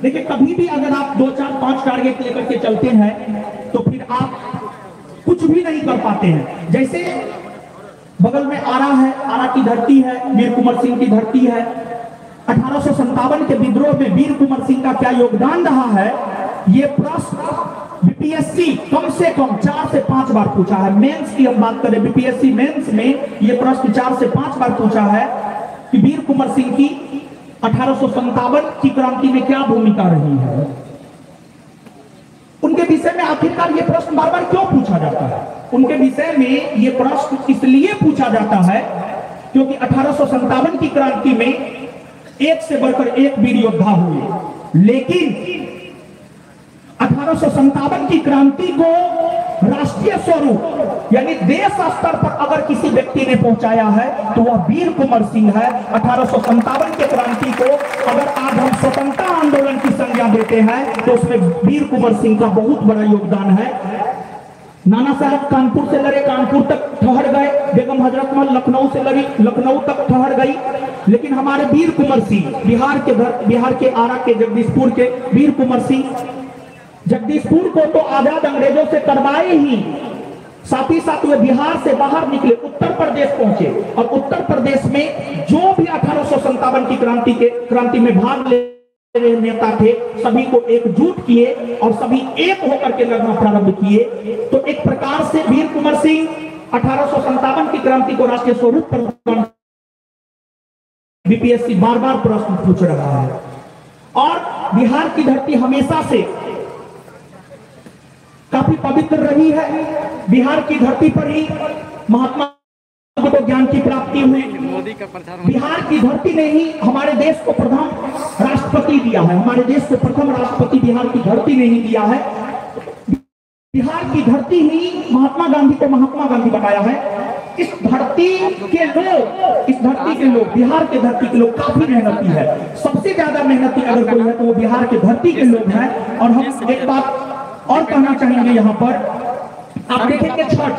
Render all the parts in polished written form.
देखिए कभी भी अगर आप 2, 4, 5 टारगेट लेकर के चलते हैं तो फिर आप कुछ भी नहीं कर पाते हैं। जैसे बगल में आरा है, आरा की धरती है, वीर कुंवर सिंह की धरती है। 1857 के विद्रोह में वीर कुंवर सिंह का क्या योगदान रहा है, ये प्रश्न बीपीएससी कम से कम 4 से 5 बार पूछा है। मेंस की हम बात करें, बीपीएससी मेंस में ये प्रश्न 4 से 5 बार पूछा है कि वीर कुंवर सिंह की 1857 की क्रांति में क्या भूमिका रही है। उनके विषय में आखिरकार ये प्रश्न बार बार क्यों पूछा जाता है? उनके विषय में ये प्रश्न इसलिए पूछा जाता है क्योंकि 1857 की क्रांति में एक से बढ़कर एक वीर योद्धा हुए, लेकिन 1857 की क्रांति को राष्ट्रीय स्वरूप यानी देश स्तर पर अगर किसी व्यक्ति ने पहुंचाया है तो वह वीर कुंवर सिंह है। 1857 के क्रांति को अगर आज हम स्वतंत्रता आंदोलन की संज्ञा देते हैं तो उसमें वीर कुंवर सिंह का बहुत बड़ा योगदान है। नाना साहब कानपुर से लड़े, कानपुर तक ठहर गए, बेगम हजरत महल लखनऊ से लड़ी, लखनऊ तक ठहर गई, लेकिन हमारे वीर कुंवर सिंह बिहार के आरा के जगदीशपुर के वीर कुंवर सिंह जगदीशपुर को तो आजाद अंग्रेजों से करवाए ही, साथ ही साथ वे बिहार से बाहर निकले, उत्तर प्रदेश पहुंचे और उत्तर प्रदेश में जो भी 1857 की क्रांति में भाग ले रहे नेता थे सभी को एकजुट किए और सभी एक होकर के लड़ना प्रारंभ किए। तो एक प्रकार से वीर कुंवर सिंह 1857 की क्रांति को राष्ट्रीय स्वरूप प्रदान, बीपीएससी बार बार प्रश्न पूछ रहा है। और बिहार की धरती हमेशा से काफी पवित्र रही है। बिहार की धरती पर ही महात्मा को ज्ञान की प्राप्ति हुई। बिहार की धरती ने ही हमारे देश को प्रथम राष्ट्रपति दिया है। हमारे देश को प्रथम राष्ट्रपति बिहार की धरती ने ही दिया है। बिहार की धरती ही महात्मा गांधी को महात्मा गांधी बनाया है। इस धरती के लोग बिहार के धरती के लोग काफी मेहनती है। सबसे ज्यादा मेहनती अगर कोई है तो वो बिहार के धरती के लोग हैं। और हम एक बात और कहना चाहेंगे यहाँ पर, आप देखेंगे छठ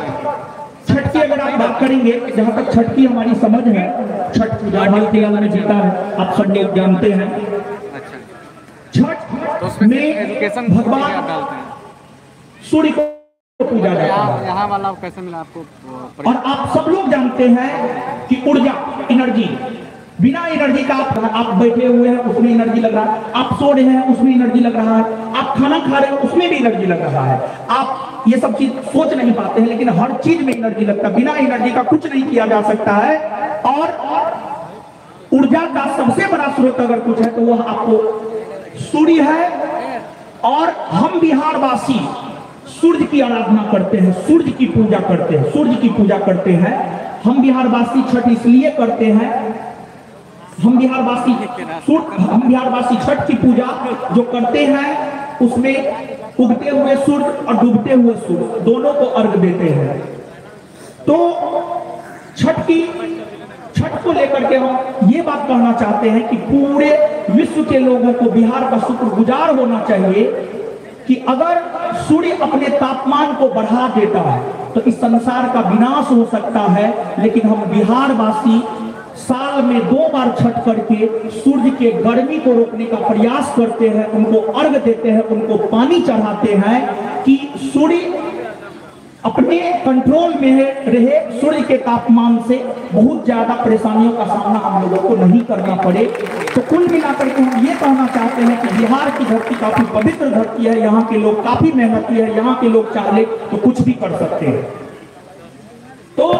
की अगर आप बात करेंगे, जहां तक छठ की हमारी समझ है, छठ पूजा भारत में जीता है, आप सब लोग जानते हैं। छठ में भगवान सूर्य को पूजा जाता है। यहाँ वाला कैसे मिला आपको? और आप सब लोग जानते हैं कि ऊर्जा, एनर्जी, बिना एनर्जी का आप बैठे हुए हैं उसमें एनर्जी लग रहा है, आप सो रहे हैं उसमें एनर्जी लग रहा है, आप खाना खा रहे हैं उसमें भी एनर्जी लग रहा है। आप ये सब चीज सोच नहीं पाते हैं, लेकिन हर चीज में एनर्जी लगता है। बिना एनर्जी का कुछ नहीं किया जा सकता है। और ऊर्जा का सबसे बड़ा स्रोत अगर कुछ है तो वह आपको सूर्य है। और हम बिहारवासी सूर्य की आराधना करते हैं, सूर्य की पूजा करते हैं, सूर्य की पूजा करते हैं। हम बिहारवासी छठ इसलिए करते हैं, हम बिहारवासी छठ की पूजा जो करते हैं उसमें उगते हुए सूर्य और डूबते हुए सूर्य दोनों को अर्घ देते हैं। तो छठ को लेकर के हम ये बात कहना चाहते हैं कि पूरे विश्व के लोगों को बिहार का शुक्रगुजार होना चाहिए कि अगर सूर्य अपने तापमान को बढ़ा देता है तो इस संसार का विनाश हो सकता है, लेकिन हम बिहारवासी साल में 2 बार छठ करके सूर्य के गर्मी को रोकने का प्रयास करते हैं, उनको अर्घ देते हैं, उनको पानी चढ़ाते हैं कि सूर्य अपने कंट्रोल में रहे, सूर्य के तापमान से बहुत ज्यादा परेशानियों का सामना हम लोगों को नहीं करना पड़े। तो कुल मिलाकर के हम ये कहना चाहते हैं कि बिहार की धरती काफी पवित्र धरती है, यहाँ के लोग काफी मेहनती है, यहाँ के लोग चाहे तो कुछ भी कर सकते हैं। तो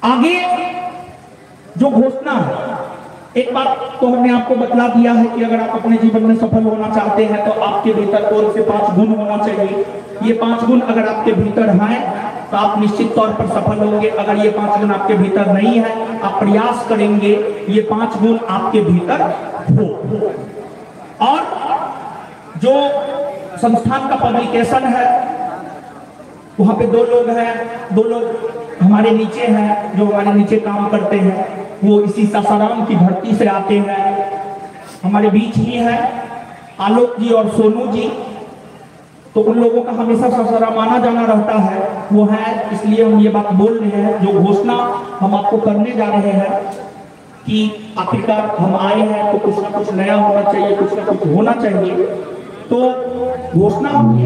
आगे जो घोषणा है, एक बात तो हमने आपको बतला दिया है कि अगर आप अपने जीवन में सफल होना चाहते हैं तो आपके भीतर कौन से 5 गुण होना चाहिए। ये 5 गुण अगर आपके भीतर हैं तो आप निश्चित तौर पर सफल होंगे। अगर ये 5 गुण आपके भीतर नहीं है, आप प्रयास करेंगे ये 5 गुण आपके भीतर हो। और जो संस्थान का पब्लिकेशन है वहां पे 2 लोग हैं, 2 लोग हमारे नीचे हैं जो हमारे नीचे काम करते हैं, वो इसी सासाराम की धरती से आते हैं, हमारे बीच ही है आलोक जी और सोनू जी। तो उन लोगों का हमेशा सासाराम आना जाना रहता है, वो है, इसलिए हम ये बात बोल रहे हैं। जो घोषणा हम आपको करने जा रहे हैं कि आखिरकार हम आए हैं तो कुछ ना कुछ नया होना चाहिए, कुछ ना कुछ होना चाहिए। तो घोषणा हम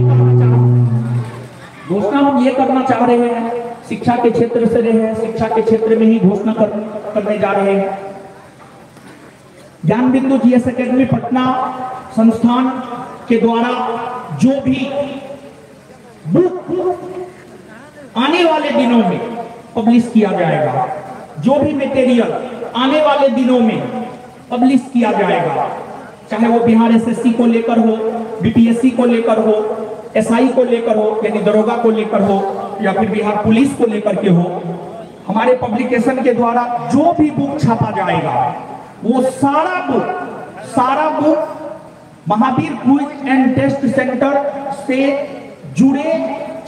ये करना चाह रहे हैं, शिक्षा के क्षेत्र से रहे हैं, शिक्षा के क्षेत्र में ही घोषणा करने जा रहे हैं। ज्ञान बिंदु जीएस एकेडमी पटना संस्थान के द्वारा जो भी बुक आने वाले दिनों में पब्लिश किया जाएगा, जो भी मटेरियल आने वाले दिनों में पब्लिश किया जाएगा, चाहे वो बिहार एसएससी को लेकर हो, बीपीएससी को लेकर हो, एसआई को लेकर हो यानी दरोगा को लेकर हो, या फिर बिहार पुलिस को लेकर के हो, हमारे पब्लिकेशन के द्वारा जो भी बुक छापा जाएगा वो सारा book Mahavir quiz and test centre से जुड़े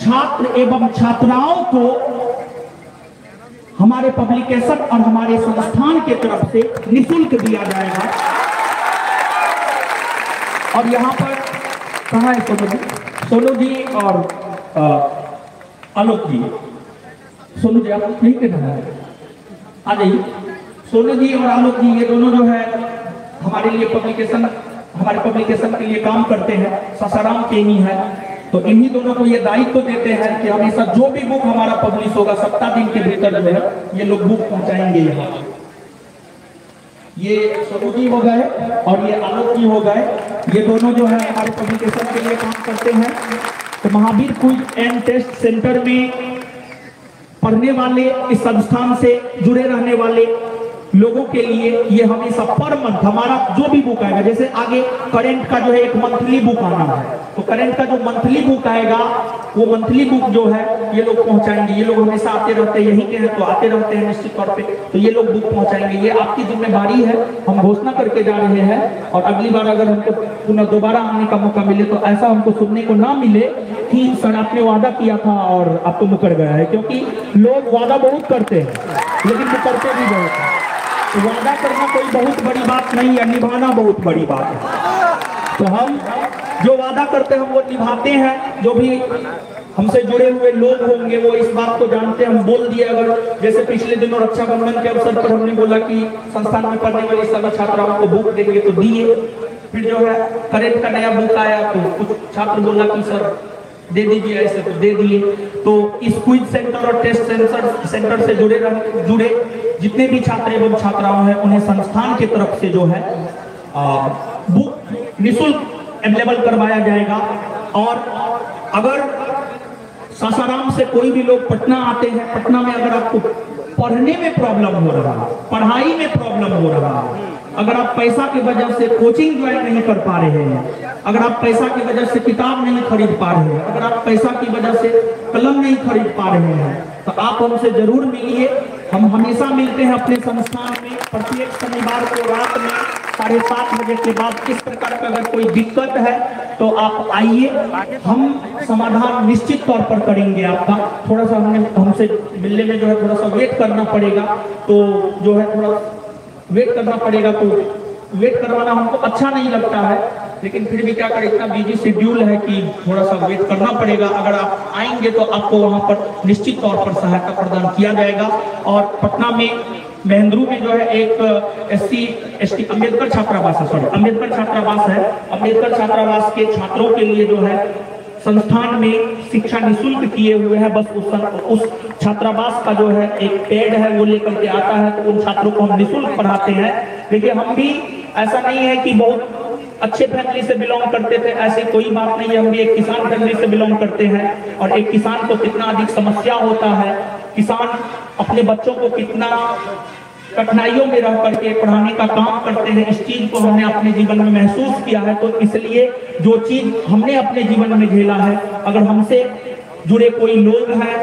छात्र एवं छात्राओं को हमारे पब्लिकेशन और हमारे संस्थान के तरफ से निःशुल्क दिया जाएगा। और यहाँ पर कहाँ है सोनू जी और आलोक जी? सोनू जी आप नहीं कहना है, आ जाइए। सोनू जी और आलोक जी ये दोनों जो है हमारे लिए हमारे पब्लिकेशन के लिए काम करते हैं, सासाराम के ही है। तो इन्हीं दोनों को ये दायित्व देते हैं कि हमेशा जो भी बुक हमारा पब्लिश होगा 7 दिन के भीतर जो है ये लोग बुक पहुंचाएंगे यहाँ। ये सोनू जी हो गए और ये आलोक जी हो गए, ये दोनों जो है हमारे पब्लिकेशन के लिए काम करते हैं। तो Mahavir quiz and test centre में पढ़ने वाले, इस संस्थान से जुड़े रहने वाले लोगों के लिए ये हमेशा पर मंथ हमारा जो भी बुक आएगा, जैसे आगे करेंट का जो है एक मंथली बुक आना है, तो करेंट का जो मंथली बुक आएगा वो मंथली बुक जो है ये लोग पहुंचाएंगे। ये लोग हमेशा आते रहते हैं, यहीं के हैं तो आते रहते हैं निश्चित तौर पे, तो ये लोग बुक पहुंचाएंगे। ये आपकी जिम्मेदारी है, हम घोषणा करके जा रहे हैं। और अगली बार अगर हमको पुनः दोबारा आने का मौका मिले तो ऐसा हमको सुनने को ना मिले कि सर आपने वादा किया था और आपको मुकर गया है, क्योंकि लोग वादा बहुत करते हैं लेकिन मुकरते भी बहुत है। तो वादा करना कोई बहुत बड़ी बात नहीं है, निभाना बहुत बड़ी बात है। तो हम जो वादा करते हैं वो निभाते हैं। जो भी हमसे जुड़े हुए लोग होंगे वो इस बात को जानते हैं। हम बोल दिए, अगर जैसे पिछले दिनों रक्षाबंधन के अवसर पर हमने बोला कि संस्थान में पढ़ने वाले सभी छात्राओं को बुक देंगे तो दिए। फिर जो है करेंट का नया बुक आया तो कुछ छात्र बोला कि सर दे दीजिए, ऐसे तो दे दिए। तो इस क्विज सेंटर और टेस्ट सेंटर से जुड़े जितने भी छात्र एवं छात्राओं हैं उन्हें संस्थान की तरफ से जो है बुक निःशुल्क अवेलेबल करवाया जाएगा। और अगर सासाराम से कोई भी लोग पटना आते हैं, पटना में अगर आपको पढ़ने में प्रॉब्लम हो रहा है, पढ़ाई में प्रॉब्लम हो रहा है, अगर आप पैसा की वजह से कोचिंग ज्वाइन नहीं कर पा रहे हैं, अगर आप पैसा की वजह से किताब नहीं खरीद पा रहे हैं, अगर आप पैसा की वजह से कलम नहीं खरीद पा रहे हैं, तो आप हमसे जरूर मिलिए। हम हमेशा मिलते हैं अपने संस्थान में प्रत्येक शनिवार को रात में 7:30 बजे के बाद। इस प्रकार का अगर कोई दिक्कत है तो आप आइए, हम समाधान निश्चित तौर पर करेंगे आपका। थोड़ा सा हमसे मिलने में जो है थोड़ा सा वेट करना पड़ेगा, तो जो है थोड़ा वेट करना पड़ेगा। तो वेट करवाना हमको अच्छा नहीं लगता है, लेकिन फिर भी क्या करें, इतना बिजी शेड्यूल है कि थोड़ा सा वेट करना पड़ेगा। अगर आप आएंगे तो आपको वहां पर निश्चित तौर पर सहायता प्रदान किया जाएगा। और पटना में महेंद्रू में जो है एक SC/ST अम्बेडकर छात्रावास है, सॉरी अम्बेडकर छात्रावास है। अम्बेडकर छात्रावास के छात्रों के लिए जो है संस्थान में शिक्षा निःशुल्क किए हुए हैं। बस उस छात्रावास का जो है एक पेड है वो लेकर के आता है, तो उन छात्रों को हम निःशुल्क पढ़ाते हैं। देखिए हम भी ऐसा नहीं है कि बहुत अच्छे फैमिली से बिलोंग करते थे, ऐसी कोई बात नहीं है। हम भी एक किसान फैमिली से बिलोंग करते हैं, और एक किसान को कितना अधिक समस्या होता है, किसान अपने बच्चों को कितना कठिनाइयों में रह करके पढ़ाने का काम करते हैं, इस चीज को हमने अपने जीवन में महसूस किया है। तो इसलिए जो चीज हमने अपने जीवन में झेला है, अगर हमसे जुड़े कोई लोग हैं,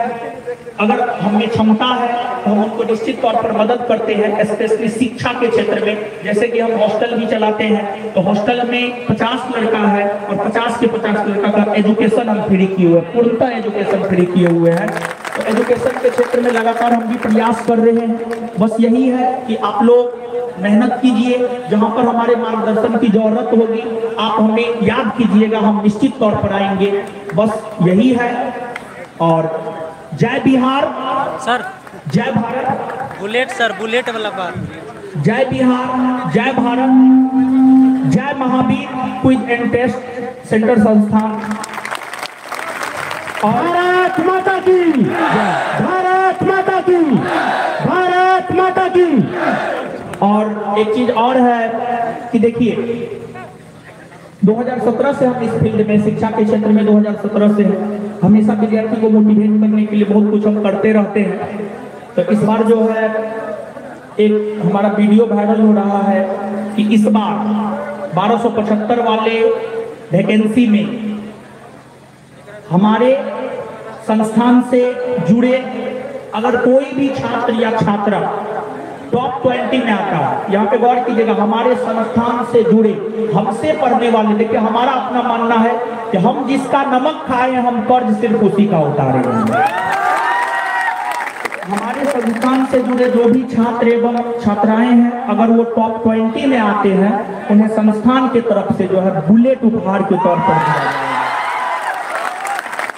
अगर हमें क्षमता है तो हम उनको निश्चित तौर पर मदद करते हैं, स्पेशली शिक्षा के क्षेत्र में। जैसे कि हम हॉस्टल भी चलाते हैं, तो हॉस्टल में 50 लड़का है और 50 के 50 लड़का का एजुकेशन हम फ्री किए हुए हैं, पूर्णतः एजुकेशन फ्री किए हुए हैं। तो एजुकेशन के क्षेत्र में लगातार हम भी प्रयास कर रहे हैं। बस यही है कि आप लोग मेहनत कीजिए, जहां पर हमारे मार्गदर्शन की जरूरत होगी आप हमें याद कीजिएगा, हम निश्चित तौर पर आएंगे। बस यही है। और जय बिहार सर, जय भारत। बुलेट सर, बुलेट वाला बात। जय बिहार, जय भारत, जय Mahavir quiz and test centre संस्थान। भारत माता की, भारत माता की, भारत माता की। और एक चीज और है कि देखिए 2017 से हम इस फील्ड में, शिक्षा के क्षेत्र में 2017 से हमेशा विद्यार्थी को मोटिवेट करने के लिए बहुत कुछ हम करते रहते हैं। तो इस बार जो है एक हमारा वीडियो वायरल हो रहा है कि इस बार 1275 वाले वैकेंसी में हमारे संस्थान से जुड़े अगर कोई भी छात्र या छात्रा टॉप 20 में आता है, यहाँ पे गौर कीजिएगा, हमारे संस्थान से जुड़े हमसे पढ़ने वाले, देखिए हमारा अपना मानना है कि हम जिसका नमक खाए हम कर्ज सिर्फ उसी का उतारे हैं। हमारे संस्थान से जुड़े जो भी छात्र एवं छात्राएं हैं, अगर वो टॉप 20 में आते हैं, उन्हें संस्थान की तरफ से जो है बुलेट उपहार के तौर पर दिया जाएगा।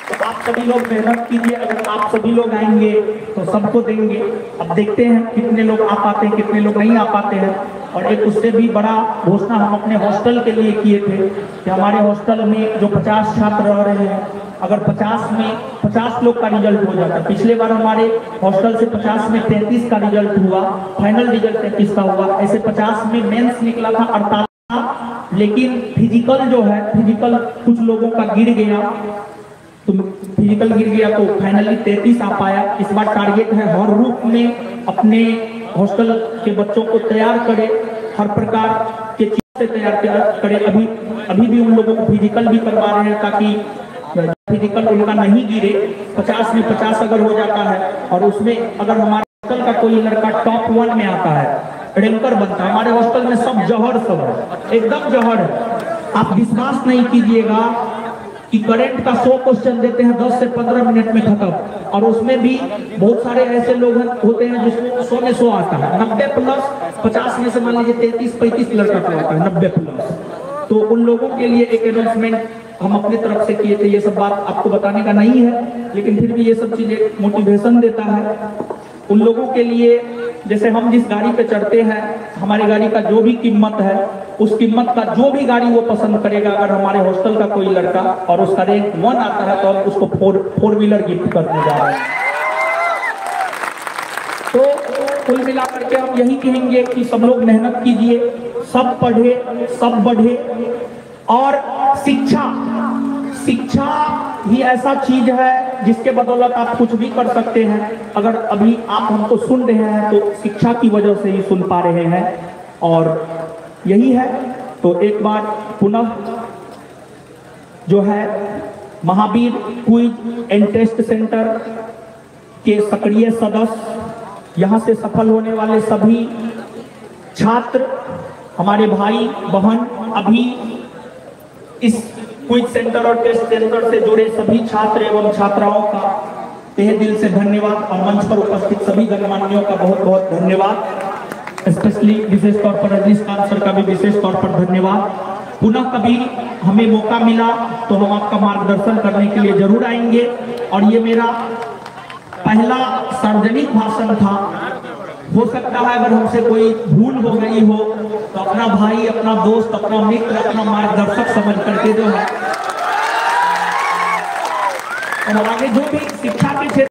तो आप सभी लोग मेहनत कीजिए, अगर आप सभी लोग आएंगे तो सबको देंगे। अब देखते हैं कितने लोग आ पाते हैं, कितने लोग नहीं आ पाते हैं। और एक उससे भी बड़ा घोषणा हम अपने हॉस्टल के लिए किए थे कि हमारे हॉस्टल में जो 50 छात्र रह रहे हैं, अगर 50 में 50 लोग का रिजल्ट हो जाता, पिछले बार हमारे हॉस्टल से 50 में 33 का रिजल्ट हुआ, फाइनल रिजल्ट 33 का हुआ, ऐसे 50 में मेंस निकला था 48, लेकिन फिजिकल जो है, फिजिकल कुछ लोगों का गिर गया, तो फिजिकल गिर गया तो फाइनली 33 आ पाया। इस बार टारगेट है हर रूप में अपने हॉस्टल के बच्चों को तैयार करे, हर प्रकार के चीज से तैयार करे। अभी भी उन लोगों को फिजिकल भी करवा रहे हैं ताकि फिजिकल उनका नहीं गिरे। 50 में 50 अगर हो जाता है और उसमें अगर हमारे हॉस्टल का कोई लड़का टॉप 1 में आता है, रैंकर बनता है, हमारे हॉस्टल में सब जहर, सब है, एकदम जहर है। आप विश्वास नहीं कीजिएगा कि करंट का 100 क्वेश्चन देते हैं 10 से 15 मिनट में खत्म, और उसमें भी बहुत सारे ऐसे लोग होते हैं जिसमें 100 में 100 आता है, 90 प्लस, 50 में से मान लीजिए 33-35 लड़का को आता है 90 प्लस। तो उन लोगों के लिए एक अनाउंसमेंट हम अपनी तरफ से किए थे। ये सब बात आपको बताने का नहीं है, लेकिन फिर भी ये सब चीजें मोटिवेशन देता है उन लोगों के लिए। जैसे हम जिस गाड़ी पे चढ़ते हैं, हमारी गाड़ी का जो भी कीमत है, उस कीमत का जो भी गाड़ी वो पसंद करेगा, अगर हमारे हॉस्टल का कोई लड़का और उसका रैंक 1 आता है तो हम उसको फोर व्हीलर गिफ्ट करने जा रहे हैं। तो कुल मिलाकर के हम यही कहेंगे कि सब लोग मेहनत कीजिए, सब पढ़े, सब बढ़े। और शिक्षा ही ऐसा चीज है जिसके बदौलत आप कुछ भी कर सकते हैं। अगर अभी आप हमको सुन रहे हैं तो शिक्षा की वजह से ही सुन पा रहे हैं, और यही है। तो एक बार पुनः जो है Mahavir quiz and test centre के सक्रिय सदस्य, यहाँ से सफल होने वाले सभी छात्र, हमारे भाई बहन, अभी इस क्विज सेंटर और टेस्ट सेंटर से जुड़े सभी छात्र एवं छात्राओं का तहे दिल से धन्यवाद, और मंच पर उपस्थित सभी गणमान्यों का बहुत बहुत धन्यवाद। स्पेशली विशेष तौर पर रजनीकांत सर का भी विशेष तौर पर धन्यवाद। पुनः कभी हमें मौका मिला तो हम आपका मार्गदर्शन करने के लिए जरूर आएंगे। और ये मेरा पहला सार्वजनिक भाषण था। हो सकता है अगर हमसे कोई भूल हो गई हो तो अपना भाई, अपना दोस्त, अपना मित्र, अपना मार्गदर्शक समझ करके जो है, और आगे जो भी शिक्षा के क्षेत्र